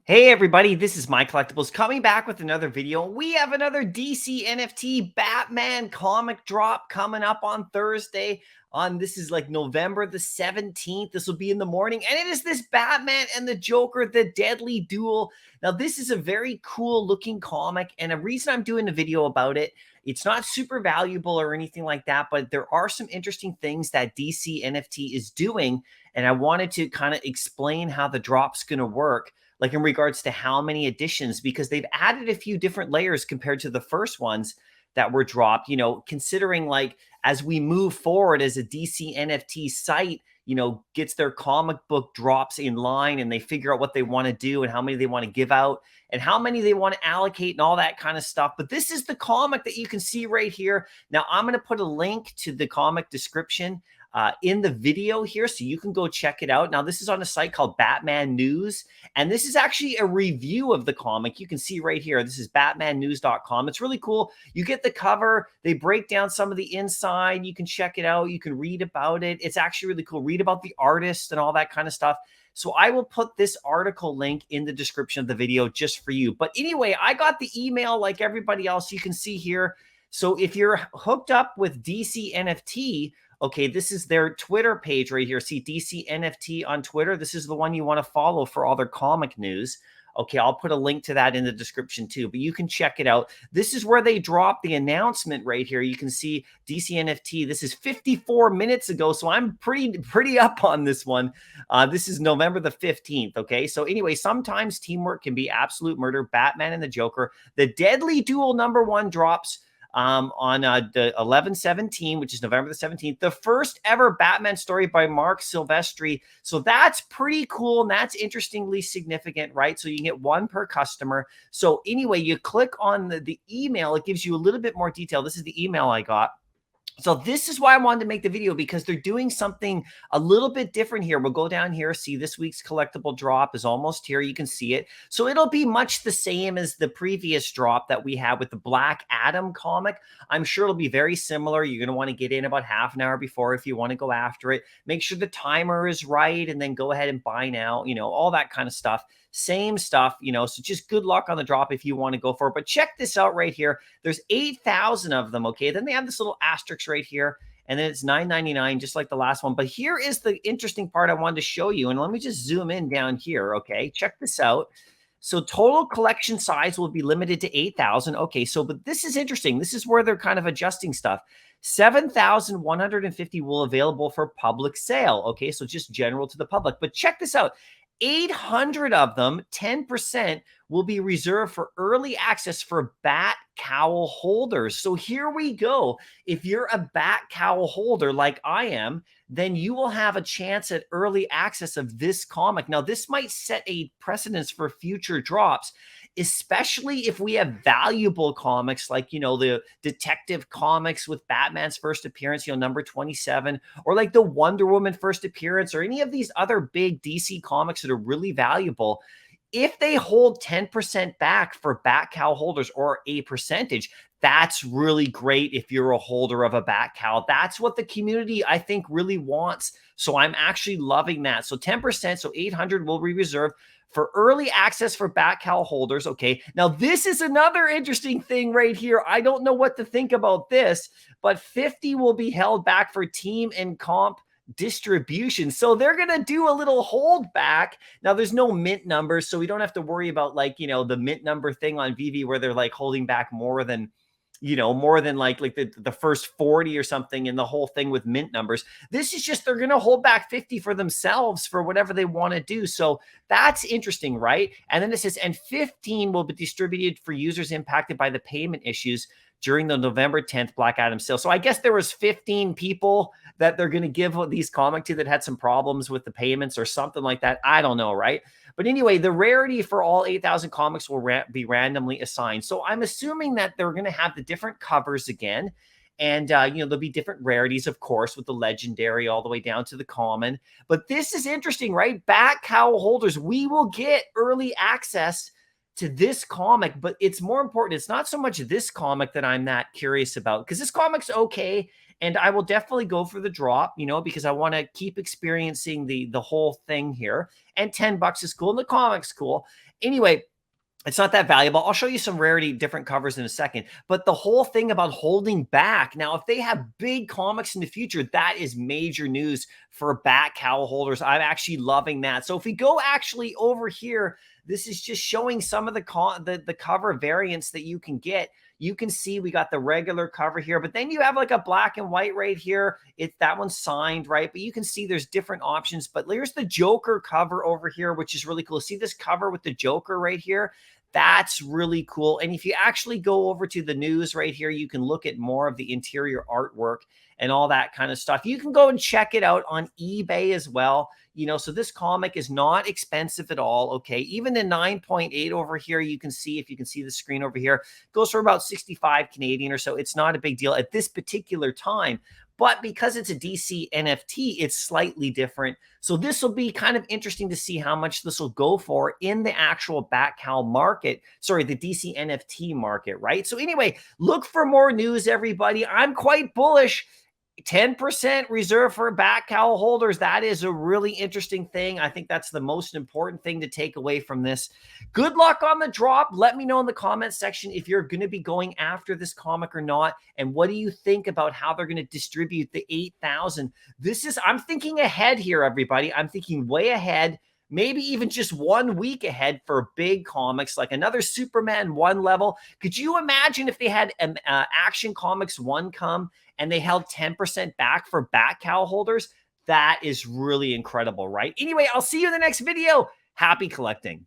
Hey everybody, this is MyCollectables coming back with another video. We have another DC NFT Batman comic drop coming up on Thursday. This is like November the 17th. This will be in the morning, and it is this Batman and the Joker, the Deadly Duel. Now, this is a very cool looking comic, and a reason I'm doing a video about it. It's not super valuable or anything like that, but there are some interesting things that DC NFT is doing, and I wanted to kind of explain how the drop's going to work, like in regards to how many additions, because they've added a few different layers compared to the first ones that were dropped, considering like as we move forward as a DC NFT site, gets their comic book drops in line and they figure out what they want to do and how many they want to give out and how many they want to allocate and all that kind of stuff. But this is the comic that you can see right here. Now, I'm going to put a link to the comic description in the video here, so you can go check it out. Now, this is on a site called Batman News, and this is actually a review of the comic. You can see right here, this is batmannews.com. It's really cool. You get the cover. They break down some of the inside. You can check it out. You can read about it. It's actually really cool. Read about the artist and all that kind of stuff. So I will put this article link in the description of the video just for you. But anyway, I got the email like everybody else. You can see here. So if you're hooked up with DC NFT, okay, this is their Twitter page right here. See DC NFT on Twitter. This is the one you want to follow for all their comic news. Okay, I'll put a link to that in the description too, but you can check it out. This is where they dropped the announcement right here. You can see DC NFT. This is 54 minutes ago, so I'm pretty up on this one. This is November the 15th, okay? So anyway, sometimes teamwork can be absolute murder. Batman and the Joker. The Deadly Duel #1 drops on the 11/17, which is November the 17th, the first ever Batman story by Mark Silvestri. So that's pretty cool, and that's interestingly significant, right? So you can get one per customer. So anyway, you click on the email. It gives you a little bit more detail. This is the email I got. So this is why I wanted to make the video, because they're doing something a little bit different here. We'll go down here, see this week's collectible drop is almost here. You can see it. So it'll be much the same as the previous drop that we had with the Black Adam comic. I'm sure it'll be very similar. You're going to want to get in about half an hour before if you want to go after it. Make sure the timer is right and then go ahead and buy now, all that kind of stuff. Same stuff, so just good luck on the drop if you want to go for it. But check this out right here. There's 8,000 of them, okay? Then they have this little asterisk right here, and then it's $9.99, just like the last one. But here is the interesting part I wanted to show you, and let me just zoom in down here, okay? Check this out. So total collection size will be limited to 8,000. Okay, but this is interesting. This is where they're kind of adjusting stuff. 7,150 will available for public sale. Okay, so just general to the public. But check this out. 800 of them, 10%, will be reserved for early access for Batcowl holders. So here we go. If you're a Batcowl holder like I am, then you will have a chance at early access of this comic. Now, this might set a precedence for future drops, especially if we have valuable comics like, the Detective Comics with Batman's first appearance, number 27, or like the Wonder Woman first appearance, or any of these other big DC comics that are really valuable. If they hold 10% back for Batcowl holders, or a percentage, that's really great if you're a holder of a Batcowl. That's what the community, I think, really wants. So I'm actually loving that. So 10%, so 800 will be reserved for early access for Batcowl holders. Okay, now this is another interesting thing right here. I don't know what to think about this, but 50 will be held back for team and comp distribution. So they're going to do a little hold back. Now there's no mint numbers, so we don't have to worry about like, the mint number thing on VV where they're like holding back more than like the first 40 or something in the whole thing with mint numbers. This is just, they're going to hold back 50 for themselves for whatever they want to do. So that's interesting, right? And then it says, and 15 will be distributed for users impacted by the payment issues during the November 10th Black Adam sale. So I guess there was 15 people that they're going to give these comics to that had some problems with the payments or something like that. I don't know, right? But anyway, the rarity for all 8,000 comics will be randomly assigned. So I'm assuming that they're going to have the different covers again. And, there'll be different rarities, of course, with the legendary all the way down to the common. But this is interesting, right? Batcowl holders, we will get early access to this comic, but it's more important. It's not so much this comic that I'm that curious about, because this comic's okay. And I will definitely go for the drop, you know, because I want to keep experiencing the whole thing here. And $10 is cool and the comic's cool. Anyway, it's not that valuable. I'll show you some rarity different covers in a second. But the whole thing about holding back. Now, if they have big comics in the future, that is major news for Batcowl holders. I'm actually loving that. So if we go actually over here, this is just showing some of the cover variants that you can get. You can see we got the regular cover here, but then you have like a black and white right here. That one's signed, right? But you can see there's different options. But here's the Joker cover over here, which is really cool. See this cover with the Joker right here? That's really cool. And if you actually go over to the news right here, you can look at more of the interior artwork and all that kind of stuff. You can go and check it out on eBay as well. You know, so this comic is not expensive at all. Okay. Even the 9.8 over here, you can see, if you can see the screen over here, goes for about 65 Canadian or so. It's not a big deal at this particular time. But because it's a DC NFT, it's slightly different. So this will be kind of interesting to see how much this will go for in the actual Batcowl market. Sorry, the DC NFT market, right? So anyway, look for more news, everybody. I'm quite bullish. 10% reserve for Batcowl holders. That is a really interesting thing. I think that's the most important thing to take away from this. Good luck on the drop. Let me know in the comments section if you're going to be going after this comic or not. And what do you think about how they're going to distribute the 8,000? I'm thinking ahead here, everybody. I'm thinking way ahead. Maybe even just 1 week ahead for big comics, like another Superman 1 level. Could you imagine if they had Action Comics 1 come and they held 10% back for Batcowl holders? That is really incredible, right? Anyway, I'll see you in the next video. Happy collecting.